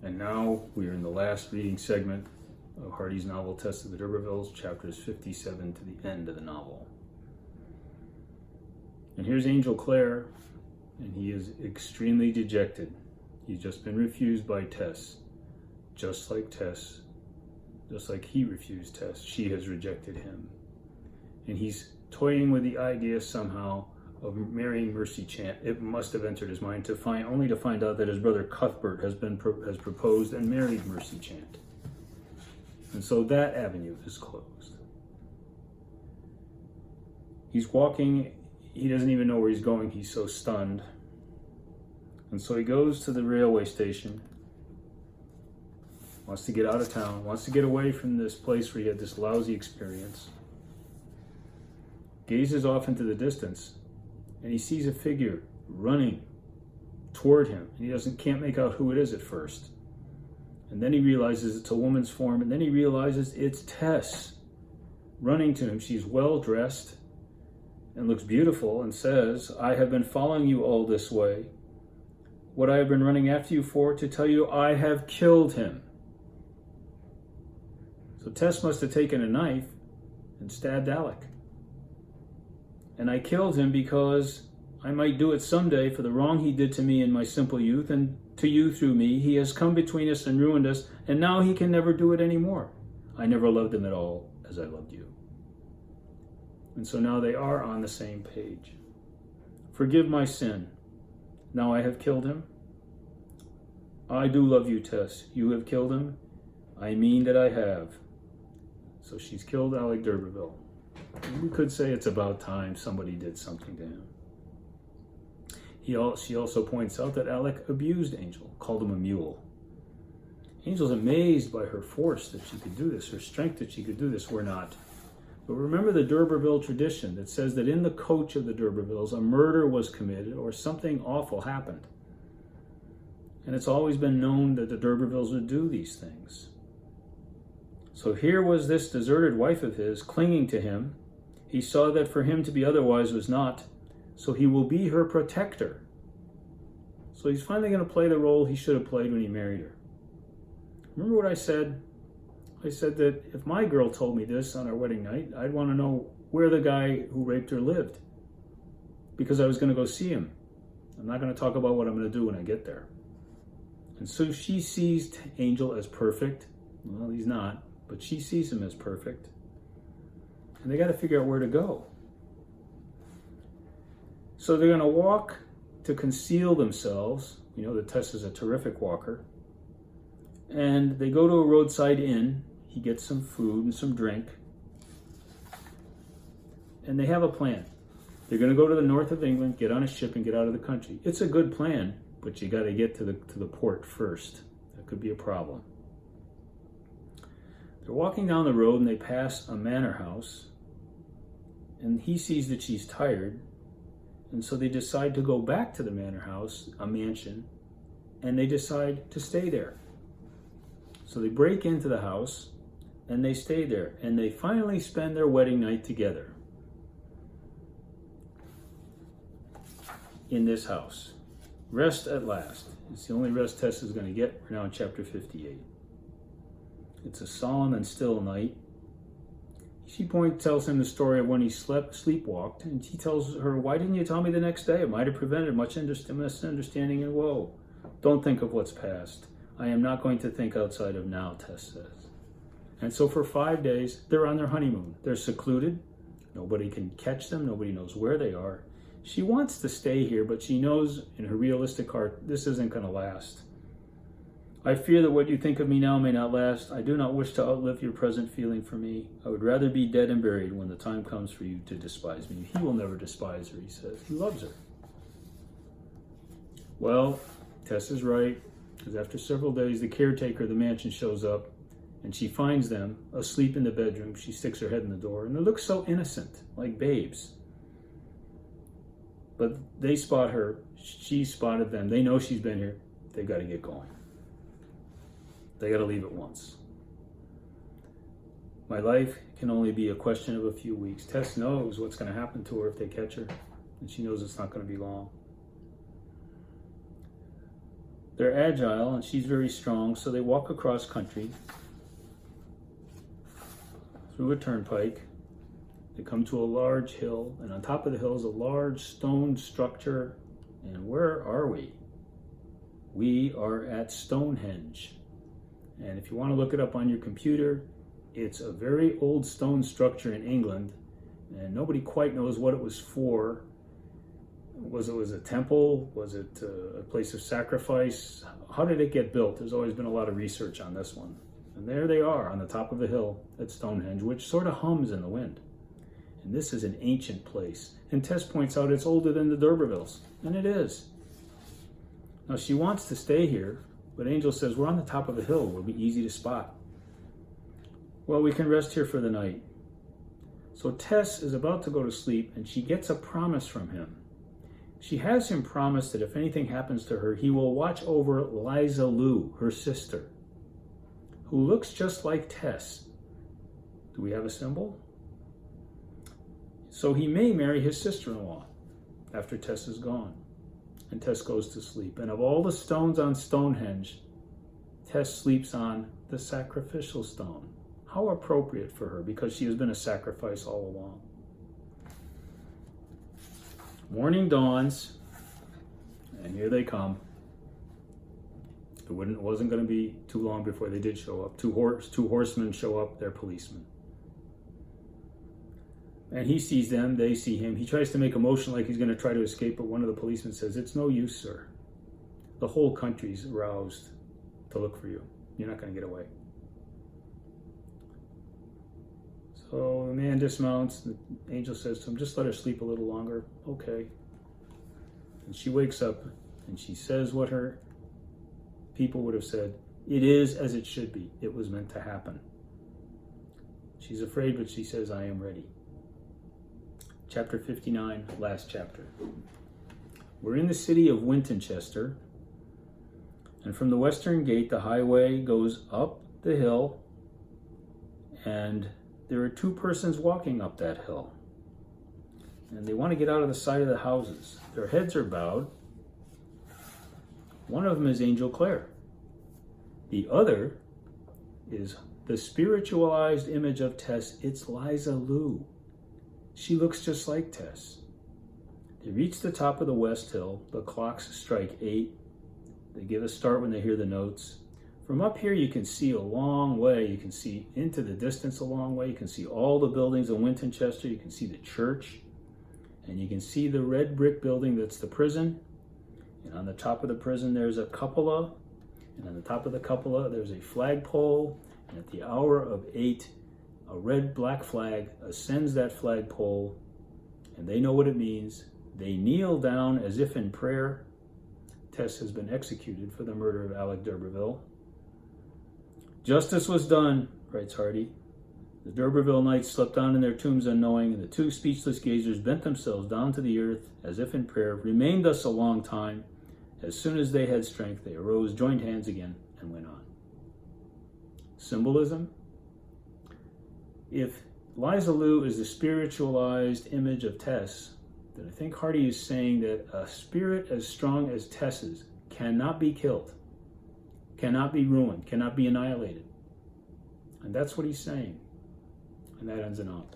And now we are in the last reading segment of Hardy's novel, Tess of the D'Urbervilles, chapters 57 to the end of the novel. And here's Angel Clare, and he is extremely dejected. He's just been refused by Tess. Just like Tess, just like he refused Tess, she has rejected him. And he's toying with the idea somehow of marrying Mercy Chant. It must have entered his mind only to find out that his brother Cuthbert has proposed and married Mercy Chant. And so that avenue is closed. He's walking, he doesn't even know where he's going, he's so stunned. And so he goes to the railway station, wants to get out of town, wants to get away from this place where he had this lousy experience. Gazes off into the distance, and he sees a figure running toward him. And he can't make out who it is at first. And then he realizes it's a woman's form, and then he realizes it's Tess running to him. She's well dressed and looks beautiful and says, "I have been following you all this way. What I have been running after you for, to tell you I have killed him." So Tess must have taken a knife and stabbed Alec. "And I killed him because I might do it someday for the wrong he did to me in my simple youth, and to you through me. He has come between us and ruined us, and now he can never do it anymore. I never loved him at all as I loved you." And so now they are on the same page. "Forgive my sin. Now I have killed him. I do love you, Tess. You have killed him. I mean that I have." So she's killed Alec d'Urberville. We could say it's about time somebody did something to him. She also points out that Alec abused Angel, called him a mule. Angel's amazed by her force that she could do this, her strength that she could do this. We're not. But remember the d'Urberville tradition that says that in the coach of the d'Urbervilles, a murder was committed or something awful happened. And it's always been known that the d'Urbervilles would do these things. So here was this deserted wife of his clinging to him. He saw that for him to be otherwise was not, so he will be her protector. So he's finally going to play the role he should have played when he married her. Remember what I said? I said that if my girl told me this on our wedding night, I'd want to know where the guy who raped her lived, because I was going to go see him. I'm not going to talk about what I'm going to do when I get there. And so she sees Angel as perfect. Well, he's not, but she sees him as perfect. And they got to figure out where to go. So they're going to walk to conceal themselves. You know that Tess is a terrific walker. And they go to a roadside inn. He gets some food and some drink. And they have a plan. They're going to go to the north of England, get on a ship, and get out of the country. It's a good plan, but you got to get to the port first. That could be a problem. They're walking down the road, and they pass a manor house. And he sees that she's tired. And so they decide to go back to the manor house, a mansion, and they decide to stay there. So they break into the house, and they stay there, and they finally spend their wedding night together in this house. Rest at last. It's the only rest Tess is going to get. We're now in chapter 58. It's a solemn and still night. She tells him the story of when he sleepwalked, and he tells her, "Why didn't you tell me the next day? It might have prevented much misunderstanding and woe. Don't think of what's past. I am not going to think outside of now," Tess says. And so for 5 days, they're on their honeymoon. They're secluded. Nobody can catch them. Nobody knows where they are. She wants to stay here, but she knows in her realistic heart, this isn't going to last. "I fear that what you think of me now may not last. I do not wish to outlive your present feeling for me. I would rather be dead and buried when the time comes for you to despise me." He will never despise her, he says. He loves her. Well, Tess is right, because after several days, the caretaker of the mansion shows up, and she finds them asleep in the bedroom. She sticks her head in the door, and they look so innocent, like babes. But they spot her. She spotted them. They know she's been here. They've got to get going. They got to leave at once. My life can only be a question of a few weeks. Tess knows what's going to happen to her if they catch her, and she knows it's not going to be long. They're agile and she's very strong, so they walk across country through a turnpike. They come to a large hill, and on top of the hill is a large stone structure. And where are we? We are at Stonehenge. And if you want to look it up on your computer, it's a very old stone structure in England, and nobody quite knows what it was for. Was it a temple? Was it a place of sacrifice? How did it get built? There's always been a lot of research on this one. And there they are on the top of a hill at Stonehenge, which sort of hums in the wind. And this is an ancient place. And Tess points out it's older than the D'Urbervilles, and it is. Now she wants to stay here, but Angel says we're on the top of a hill. It'll be easy to spot. Well, we can rest here for the night. So Tess is about to go to sleep, and she gets a promise from him. She has him promise that if anything happens to her, he will watch over Liza Lou, her sister, who looks just like Tess. Do we have a symbol? So he may marry his sister-in-law after Tess is gone. And Tess goes to sleep. And of all the stones on Stonehenge, Tess sleeps on the sacrificial stone. How appropriate for her, because she has been a sacrifice all along. Morning dawns, and here they come. It wasn't going to be too long before they did show up. Two horsemen show up, they're policemen. And he sees them, they see him. He tries to make a motion like he's going to try to escape, but one of the policemen says, "It's no use, sir. The whole country's roused to look for you. You're not going to get away." So the man dismounts. The angel says to him, "Just let her sleep a little longer." Okay. And she wakes up and she says what her people would have said. It is as it should be. It was meant to happen. She's afraid, but she says, "I am ready." Chapter 59, last chapter. We're in the city of Wintoncester, and from the western gate, the highway goes up the hill, and there are two persons walking up that hill. And they want to get out of the side of the houses. Their heads are bowed. One of them is Angel Claire. The other is the spiritualized image of Tess. It's Liza Lou. She looks just like Tess. They reach the top of the west hill. The clocks strike 8. They give a start when they hear the notes. From up here, you can see a long way. You can see into the distance a long way. You can see all the buildings in Wintoncester. You can see the church. And you can see the red brick building that's the prison. And on the top of the prison, there's a cupola. And on the top of the cupola, there's a flagpole. And at the hour of 8, a red-black flag ascends that flagpole. And they know what it means. They kneel down as if in prayer. Tess has been executed for the murder of Alec d'Urberville. "Justice was done," writes Hardy. "The d'Urberville knights slept down in their tombs unknowing, and the two speechless gazers bent themselves down to the earth as if in prayer, remained thus a long time. As soon as they had strength, they arose, joined hands again, and went on." Symbolism? If Liza Lou is the spiritualized image of Tess, then I think Hardy is saying that a spirit as strong as Tess's cannot be killed, cannot be ruined, cannot be annihilated. And that's what he's saying. And that ends in op.